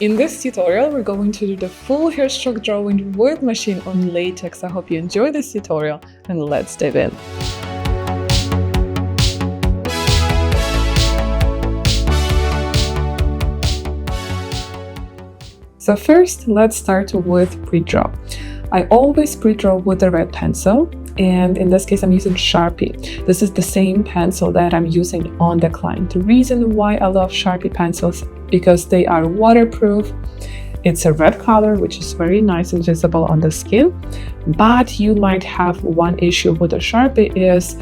In this tutorial, we're going to do the full hair stroke drawing with machine on latex. I hope you enjoy this tutorial and let's dive in. So first, let's start with Predraw. I always pre-draw with a red pencil, and in this case I'm using Sharpie. This is the same pencil that I'm using on the client. The reason why I love Sharpie pencils because they are waterproof. It's a red color, which is very nice and visible on the skin, but you might have one issue with the Sharpie is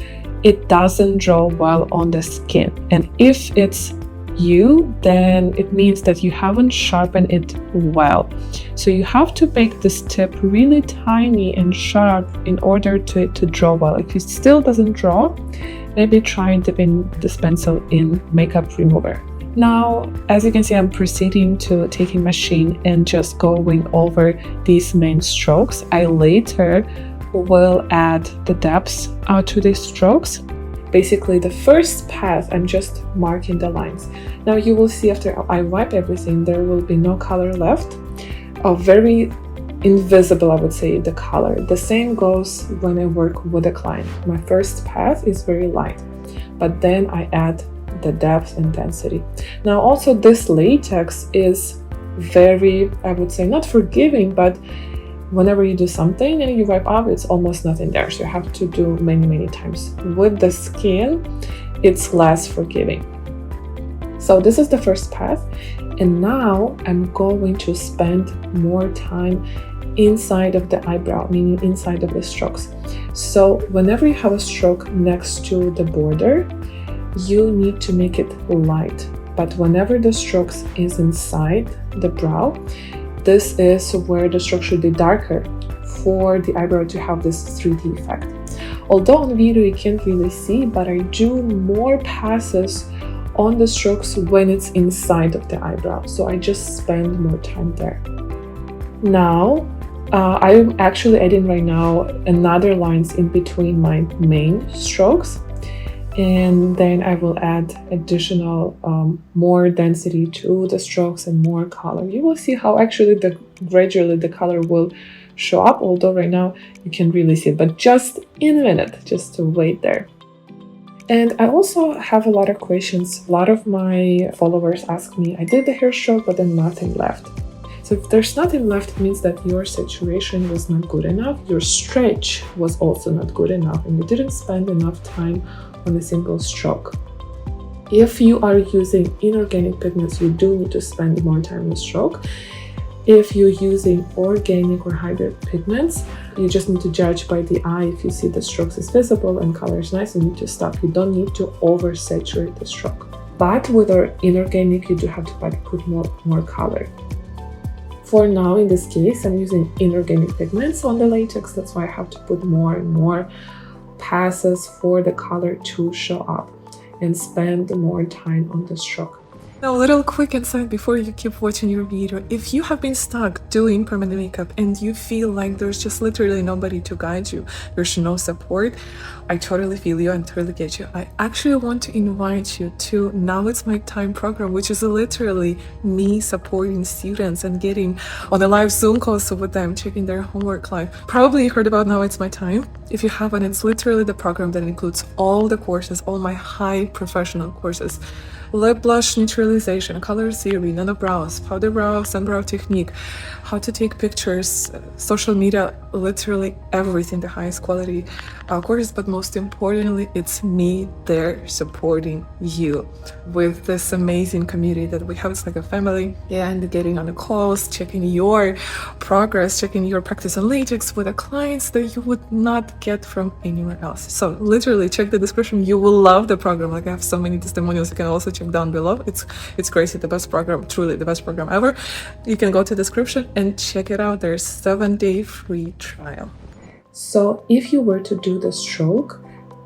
it doesn't draw well on the skin, and if it's you, then it means that you haven't sharpened it well. So you have to make this tip really tiny and sharp in order to draw well. If it still doesn't draw, maybe try dipping this pencil in makeup remover. Now, as you can see, I'm proceeding to taking machine and just going over these main strokes. I later will add the depths to these strokes. Basically, the first pass, I'm just marking the lines. Now you will see after I wipe everything, there will be no color left. Very invisible, I would say, the color. The same goes when I work with a client. My first pass is very light, but then I add the depth intensity. Now also this latex is very, I would say, not forgiving, but whenever you do something and you wipe off, it's almost nothing there. So you have to do many times. With the skin, it's less forgiving. So this is the first pass. And now I'm going to spend more time inside of the eyebrow, meaning inside of the strokes. So whenever you have a stroke next to the border, you need to make it light. But whenever the strokes is inside the brow, this is where the stroke should be darker for the eyebrow to have this 3D effect. Although on video you can't really see, but I do more passes on the strokes when it's inside of the eyebrow. So I just spend more time there. Now, I'm actually adding right now another lines in between my main strokes. And then I will add additional more density to the strokes and more color. You will see how actually gradually the color will show up, although right now you can really see it, but just in a minute, just to wait there. And I also have a lot of questions. A lot of my followers ask me, I did the hair stroke, but then nothing left. So if there's nothing left, it means that your saturation was not good enough, your stretch was also not good enough, and you didn't spend enough time on a single stroke. If you are using inorganic pigments, you do need to spend more time on the stroke. If you're using organic or hybrid pigments, you just need to judge by the eye. If you see the strokes is visible and color is nice, you need to stop. You don't need to oversaturate the stroke. But with our inorganic, you do have to put more color. For now, in this case, I'm using inorganic pigments on the latex. That's why I have to put more and more passes for the color to show up and spend more time on the stroke. Now, a little quick insight before you keep watching your video. If you have been stuck doing permanent makeup and you feel like there's just literally nobody to guide you, there's no support, I totally feel you and totally get you. I actually want to invite you to Now It's My Time program, which is literally me supporting students and getting on the live Zoom calls with them, checking their homework live. Probably heard about Now It's My Time. If you haven't, it's literally the program that includes all the courses, all my high professional courses. Lip blush neutralization, color theory, nano brows, powder brow, sunbrow technique, how to take pictures, social media, literally everything, the highest quality courses. But most importantly, it's me there supporting you with this amazing community that we have. It's like a family, and getting on the calls, checking your progress, checking your practice on latex with the clients that you would not get from anywhere else. So literally check the description. You will love the program. Like I have so many testimonials. You can also check down below. It's crazy. The best program, truly the best program ever. You can go to the description and check it out. There's 7-day free trial. So if you were to do the stroke,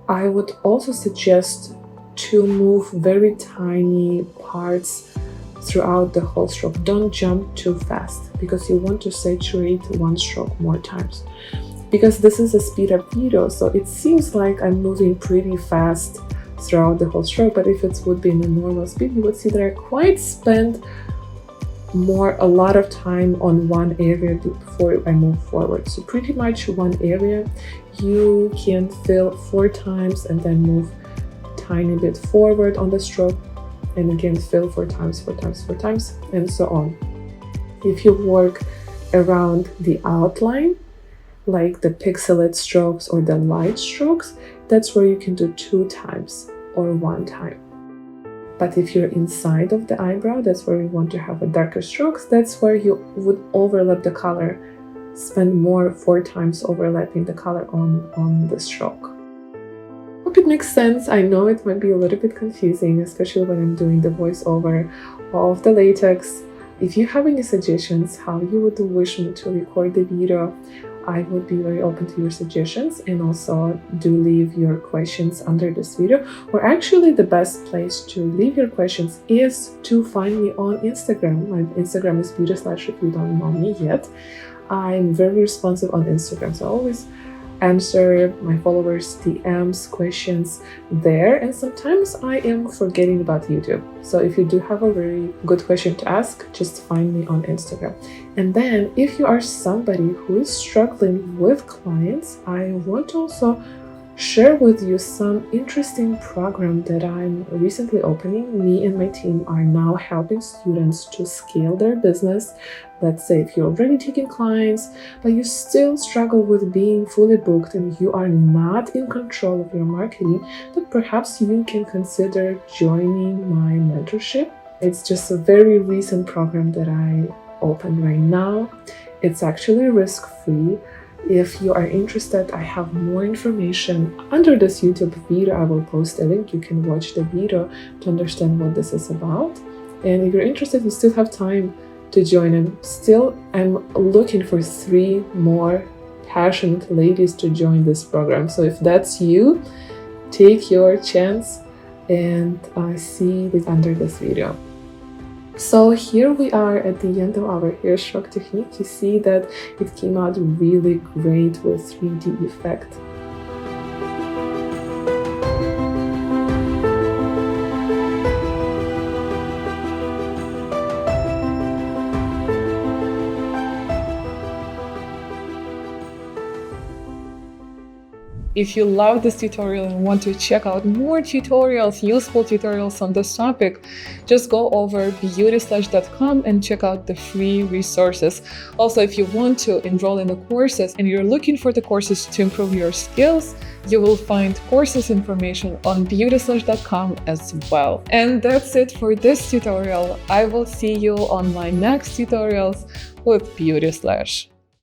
I would also suggest to move very tiny parts throughout the whole stroke. Don't jump too fast because you want to saturate one stroke more times. Because this is a speed up video, so it seems like I'm moving pretty fast throughout the whole stroke, but if it would be in a normal speed, you would see that I quite spend a lot of time on one area before I move forward. So pretty much one area you can fill 4 times and then move tiny bit forward on the stroke, and again fill 4 times, 4 times, 4 times, and so on. If you work around the outline, like the pixelate strokes or the light strokes, that's where you can do 2 times or 1 time. But if you're inside of the eyebrow, that's where you want to have a darker strokes, that's where you would overlap the color, spend more 4 times overlapping the color on the stroke. Hope it makes sense. I know it might be a little bit confusing, especially when I'm doing the voiceover of the latex. If you have any suggestions how you would wish me to record the video, I would be very open to your suggestions, and also do leave your questions under this video. Or actually the best place to leave your questions is to find me on Instagram. My Instagram is BeautySlesh if you don't know me yet. I'm very responsive on Instagram, so I always answer my followers DMs, questions there, and sometimes I am forgetting about YouTube. So if you do have a very good question to ask, just find me on Instagram. And then if you are somebody who is struggling with clients, I want to also share with you some interesting program that I'm recently opening. Me and my team are now helping students to scale their business. Let's say if you're already taking clients, but you still struggle with being fully booked and you are not in control of your marketing, then perhaps you can consider joining my mentorship. It's just a very recent program that I opened right now. It's actually risk-free. If you are interested, I have more information under this YouTube video. I will post a link. You can watch the video to understand what this is about. And if you're interested, you still have time to join. I'm looking for 3 more passionate ladies to join this program. So if that's you, take your chance and see this under this video. So here we are at the end of our hair stroke technique. You see that it came out really great with 3D effect. If you love this tutorial and want to check out more tutorials, useful tutorials on this topic, just go over BeautySlesh.com and check out the free resources. Also, if you want to enroll in the courses and you're looking for the courses to improve your skills, you will find courses information on BeautySlesh.com as well. And that's it for this tutorial. I will see you on my next tutorials with BeautySlesh.